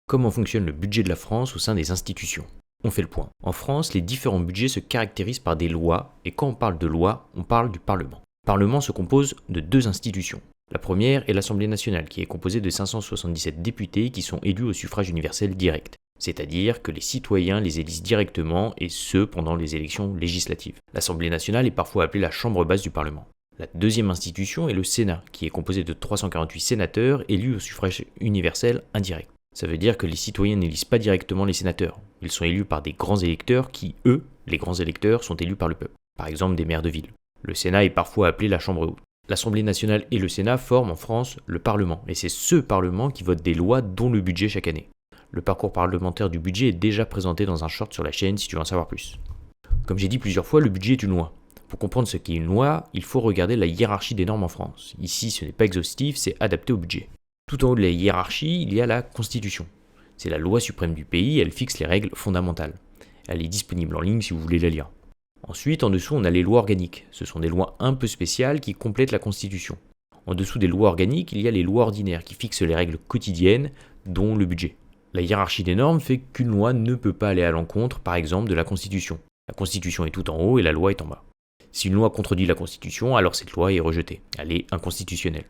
Comment fonctionne le budget de la France au sein des institutions? On fait le point. En France, les différents budgets se caractérisent par des lois, et quand on parle de loi, on parle du Parlement. Le Parlement se compose de deux institutions. La première est l'Assemblée nationale, qui est composée de 577 députés qui sont élus au suffrage universel direct. C'est-à-dire que les citoyens les élisent directement, et ce pendant les élections législatives. L'Assemblée nationale est parfois appelée la chambre basse du Parlement. La deuxième institution est le Sénat, qui est composé de 348 sénateurs élus au suffrage universel indirect. Ça veut dire que les citoyens n'élisent pas directement les sénateurs. Ils sont élus par des grands électeurs qui, eux, les grands électeurs, sont élus par le peuple. Par exemple des maires de ville. Le Sénat est parfois appelé la Chambre haute. L'Assemblée nationale et le Sénat forment en France le Parlement. Et c'est ce Parlement qui vote des lois dont le budget chaque année. Le parcours parlementaire du budget est déjà présenté dans un short sur la chaîne si tu veux en savoir plus. Comme j'ai dit plusieurs fois, le budget est une loi. Pour comprendre ce qu'est une loi, il faut regarder la hiérarchie des normes en France. Ici, ce n'est pas exhaustif, c'est adapté au budget. Tout en haut de la hiérarchie, il y a la Constitution. C'est la loi suprême du pays, elle fixe les règles fondamentales. Elle est disponible en ligne si vous voulez la lire. Ensuite, en dessous, on a les lois organiques. Ce sont des lois un peu spéciales qui complètent la Constitution. En dessous des lois organiques, il y a les lois ordinaires qui fixent les règles quotidiennes, dont le budget. La hiérarchie des normes fait qu'une loi ne peut pas aller à l'encontre, par exemple, de la Constitution. La Constitution est tout en haut et la loi est en bas. Si une loi contredit la Constitution, alors cette loi est rejetée. Elle est inconstitutionnelle.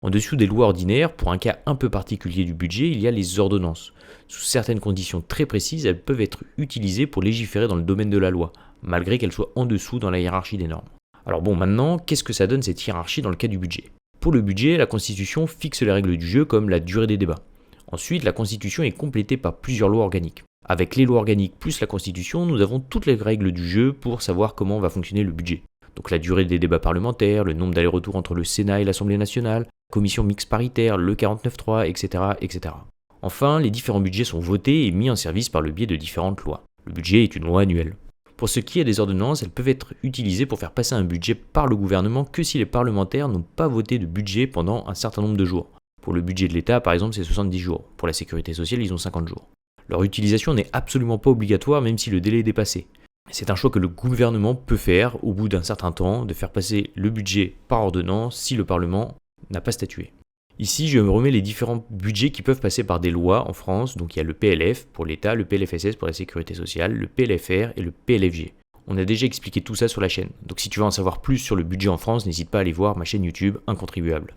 En dessous des lois ordinaires, pour un cas un peu particulier du budget, il y a les ordonnances. Sous certaines conditions très précises, elles peuvent être utilisées pour légiférer dans le domaine de la loi, malgré qu'elles soient en dessous dans la hiérarchie des normes. Alors bon, maintenant, qu'est-ce que ça donne cette hiérarchie dans le cas du budget? Pour le budget, la Constitution fixe les règles du jeu comme la durée des débats. Ensuite, la Constitution est complétée par plusieurs lois organiques. Avec les lois organiques plus la Constitution, nous avons toutes les règles du jeu pour savoir comment va fonctionner le budget. Donc la durée des débats parlementaires, le nombre d'allers-retours entre le Sénat et l'Assemblée nationale, commission mixte paritaire, le 49.3, etc., etc. Enfin, les différents budgets sont votés et mis en service par le biais de différentes lois. Le budget est une loi annuelle. Pour ce qui est des ordonnances, elles peuvent être utilisées pour faire passer un budget par le gouvernement que si les parlementaires n'ont pas voté de budget pendant un certain nombre de jours. Pour le budget de l'État, par exemple, c'est 70 jours. Pour la sécurité sociale, ils ont 50 jours. Leur utilisation n'est absolument pas obligatoire même si le délai est dépassé. C'est un choix que le gouvernement peut faire au bout d'un certain temps de faire passer le budget par ordonnance si le Parlement n'a pas statué. Ici, je me remets les différents budgets qui peuvent passer par des lois en France. Donc il y a le PLF pour l'État, le PLFSS pour la sécurité sociale, le PLFR et le PLFG. On a déjà expliqué tout ça sur la chaîne. Donc si tu veux en savoir plus sur le budget en France, n'hésite pas à aller voir ma chaîne YouTube Incontribuable.